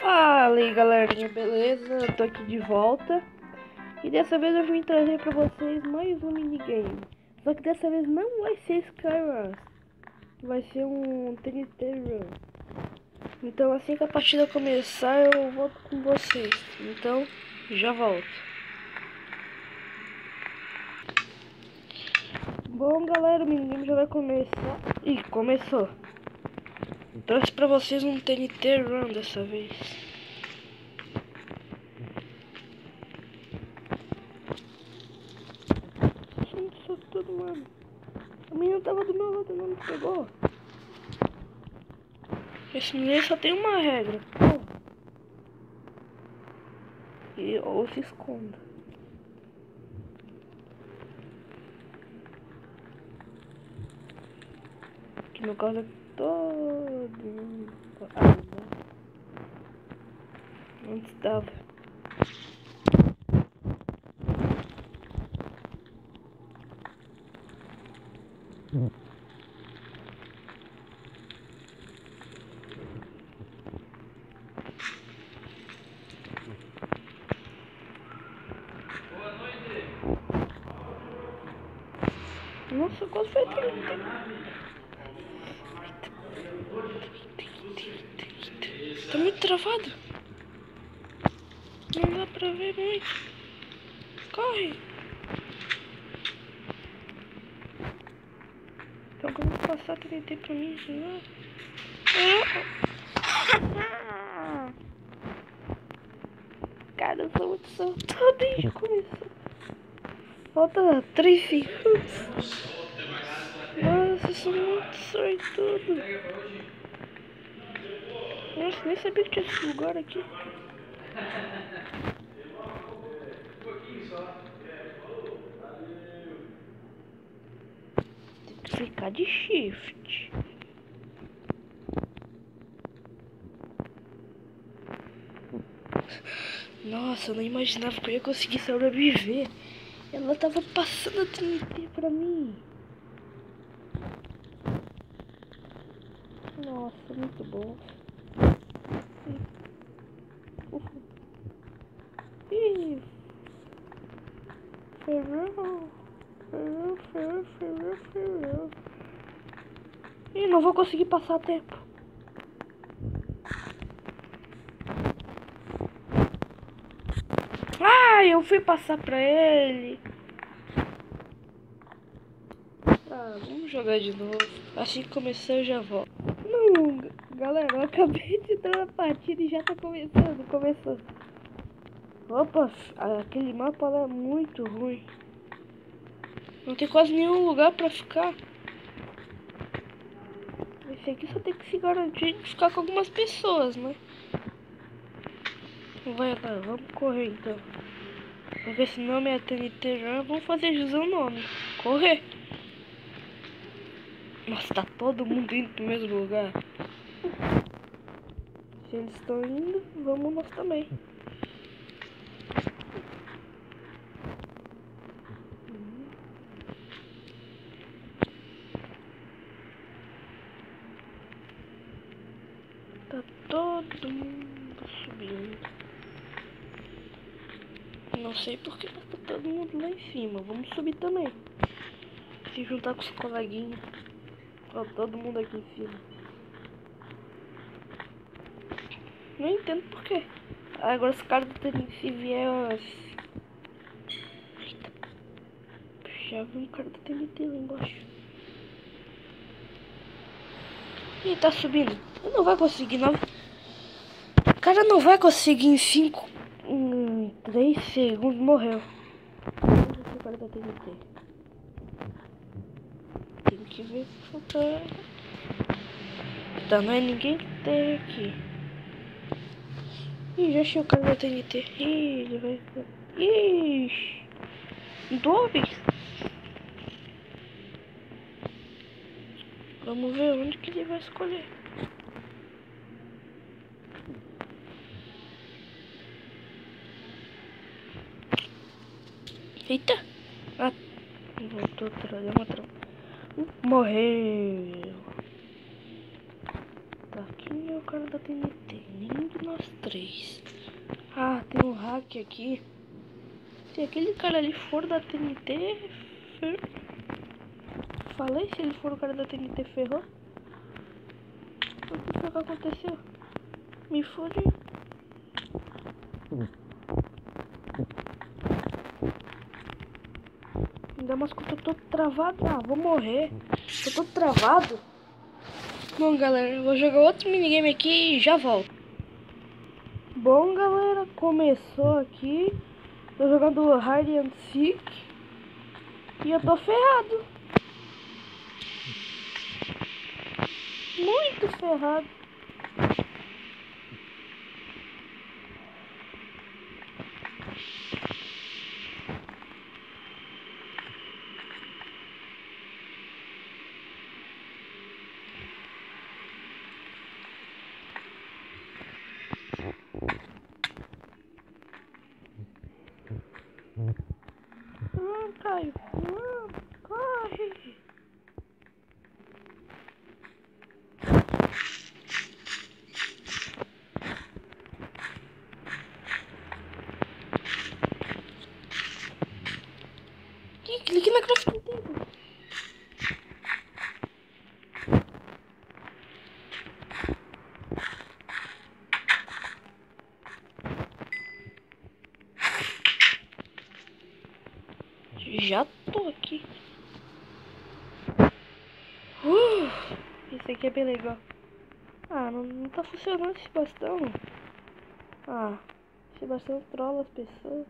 Fala aí galerinha, beleza? Eu tô aqui de volta e dessa vez eu vim trazer pra vocês mais um minigame. Só que dessa vez não vai ser Skyrun, vai ser um TNT Run. Então assim que a partida começar eu volto com vocês. Então já volto. Bom galera, o minigame já vai começar. Ih, começou. Trouxe pra vocês um TNT Run dessa vez. Só tudo, mano. A menina tava do meu lado, não me pegou. Esse menino só tem uma regra. Ou se esconda. Que no caso é todo mundo. Onde estava? Nossa, quase foi aquele. Tá muito travado. Não dá pra ver muito. Corre. Então como passar TNT pra mim de novo? Cara, eu sou muito sortudo desde o começo. Falta 3 segundos. Nossa, eu sou muito sortudo. Nossa, nem sabia que tinha esse lugar aqui. Tem que ficar de shift. Nossa, eu não imaginava que eu ia conseguir sobreviver. Ela tava passando a TNT pra mim. Nossa, muito bom. Ih, ferrou. Ih, não vou conseguir passar tempo. Ah, eu fui passar pra ele. Ah, vamos jogar de novo. Assim que começar eu já volto. Não, galera, eu acabei de entrar na partida e já tá começando. Começou. Opa, aquele mapa lá é muito ruim. Não tem quase nenhum lugar pra ficar. Esse aqui só tem que se garantir de ficar com algumas pessoas, né? Vai lá, vamos correr então. Porque esse nome é TNT Run, vamos fazer jus ao nome. Correr. Nossa, tá todo mundo indo pro mesmo lugar. Se eles estão indo, vamos nós também. Tá todo mundo subindo. Não sei porque tá todo mundo lá em cima. Vamos subir também. Se juntar com os coleguinhas. Ó, todo mundo aqui em cima. Não entendo por quê. Agora os caras do TNT vieram. Eita. Já vi um cara do TNT lá embaixo. Ih, tá subindo. Não vai conseguir, não. O cara não vai conseguir em 3 segundos. Morreu. Esse cara da TNT. Tem que ver que falta. Tá, não é ninguém que tem aqui. Ih, já achei o cara da TNT. Ih, ele vai. Ixi. 2. Vamos ver onde que ele vai escolher. Eita! Ah, voltou atrás, deu uma trava. Morreu. Tá, quem é o cara da TNT? Nenhum de nós três. Ah, tem um hack aqui. Se aquele cara ali for da TNT... Falei, se ele for o cara da TNT, ferrou. O que foi que aconteceu? Me fode. Ainda mais que eu tô todo travado. Ah, vou morrer. Tô todo travado. Bom, galera, eu vou jogar outro minigame aqui e já volto. Bom, galera, começou aqui. Tô jogando Hide and Seek. E eu tô ferrado. Muito ferrado. Caio. Corre. Clique na crafting table. Já tô aqui. Esse aqui é bem legal. Ah, não tá funcionando esse bastão. Ah, esse bastão trola as pessoas.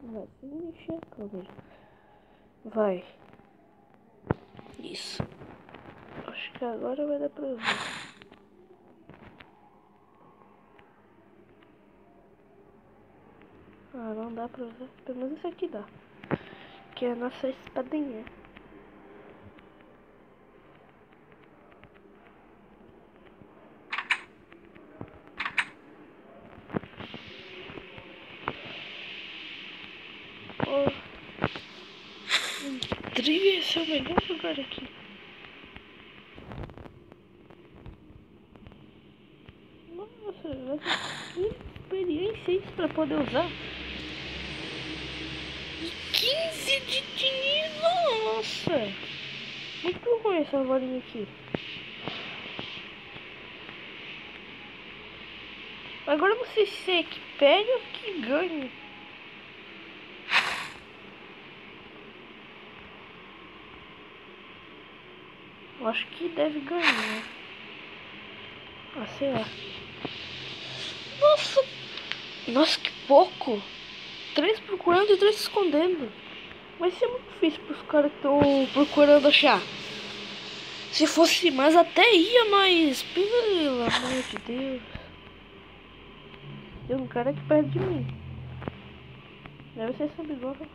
Vai se mexer, câmera. Vai. Isso. Acho que agora vai dar pra usar. Ah, não dá pra usar. Pelo menos esse aqui dá. Que é a nossa espadinha. Oh. Trilha, esse é o melhor lugar aqui. Nossa, que experiência isso pra poder usar. 15 de dinheiro, nossa. Muito ruim essa varinha aqui. Agora você sei que perde ou que ganha. Eu acho que deve ganhar. Ah, sei lá. Nossa! Nossa, que pouco! 3 procurando e 3 escondendo. Vai ser muito difícil pros caras que estão procurando achar. Se fosse mais até ia, mas pelo amor de Deus. Tem um cara aqui perto de mim. Deve ser essa bigorra.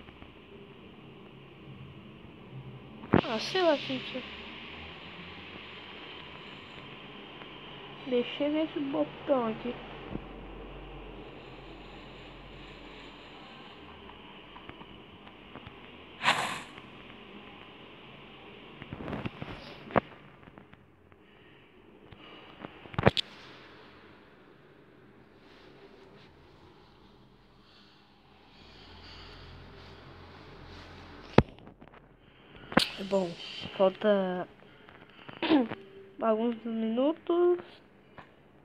Ah, sei lá quem que é. Deixa eu ver esse botão aqui. Bom, falta alguns minutos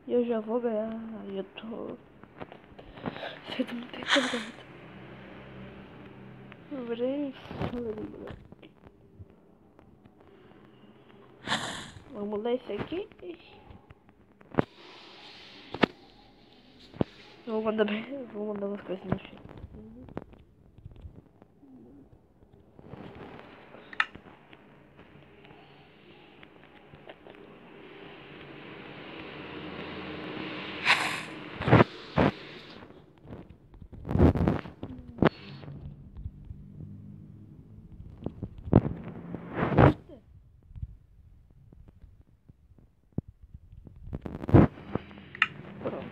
e eu já vou ganhar. Eu tô sendo muito empolgado. Vamos ler esse aqui. Vou mandar umas coisas no chat. Pronto.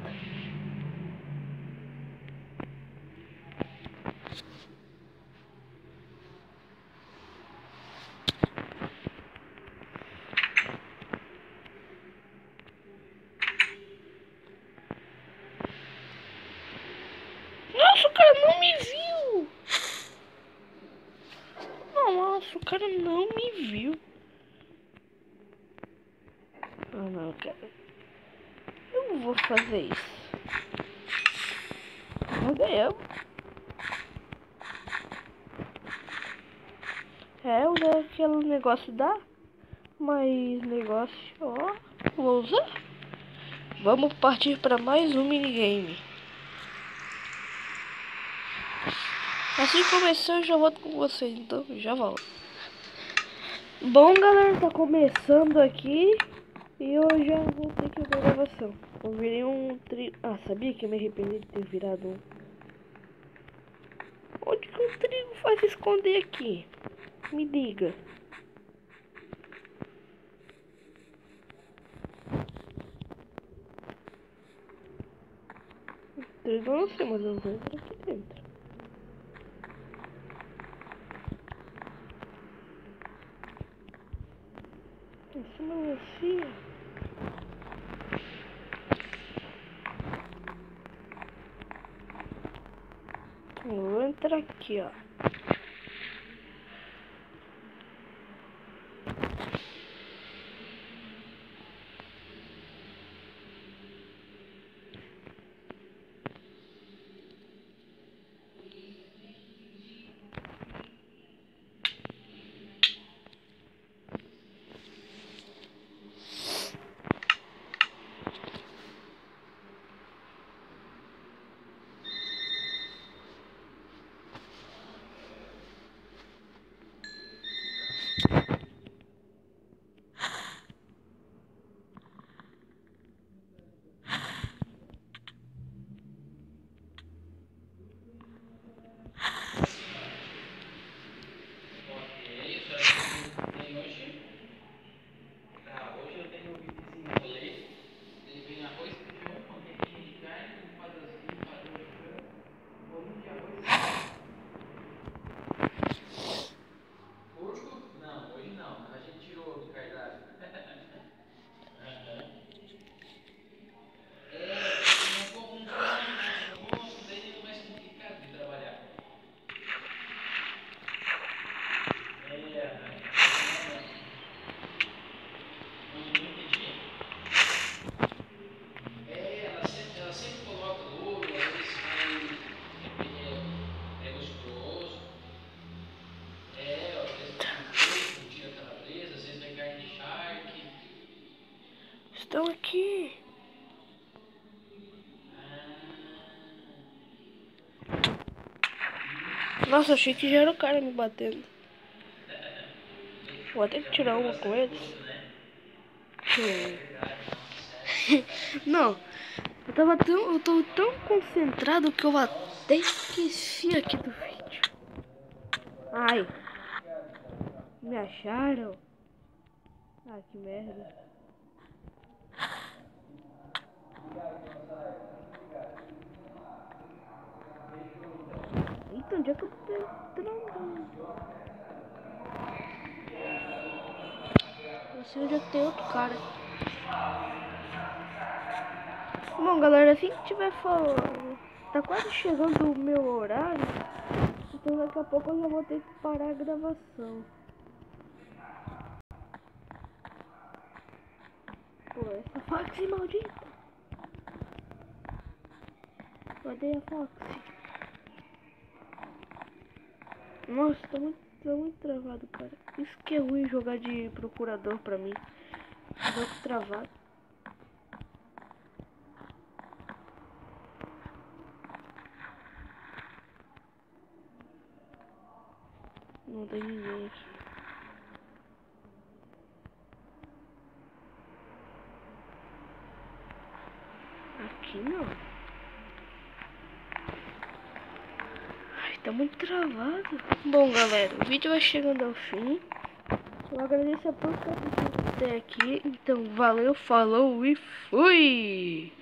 Nossa, o cara não me viu. Ah, não, cara. Eu não vou fazer isso. Nós ganhamos. Usa aquele negócio dá. Mais negócio, ó. Vou usar. Vamos partir para mais um minigame. Assim que começar eu já volto com vocês, então já volto. Bom, galera, tá começando aqui e eu já vou ter que ver a gravação. Eu virei um trigo. Ah, sabia que eu me arrependi de ter virado um. Onde que o trigo faz se esconder aqui? Me diga. O trigo eu não sei, mas eu vou entrar aqui dentro. Essa melancia. Eu vou entrar aqui, ó. Estão aqui. Nossa, achei que já era o cara me batendo. Vou até tirar uma com eles. Não, eu tô tão concentrado que eu até esqueci aqui do vídeo. Ai, me acharam? Ah, que merda. Eita, onde é que eu tô entrando? Não sei onde é que tem outro cara. Bom, galera, assim que tiver falando, tá quase chegando o meu horário, então daqui a pouco eu já vou ter que parar a gravação. Pô, essa Foxy maldita. Odeio a Foxy. Nossa, tô muito travado, cara. Isso que é ruim jogar de procurador pra mim. Jogo travado. Não tem ninguém aqui. Aqui não. Ai, tá muito travado. Bom, galera, o vídeo vai chegando ao fim. Eu agradeço a todos que assistiram até aqui. Então, valeu, falou e fui!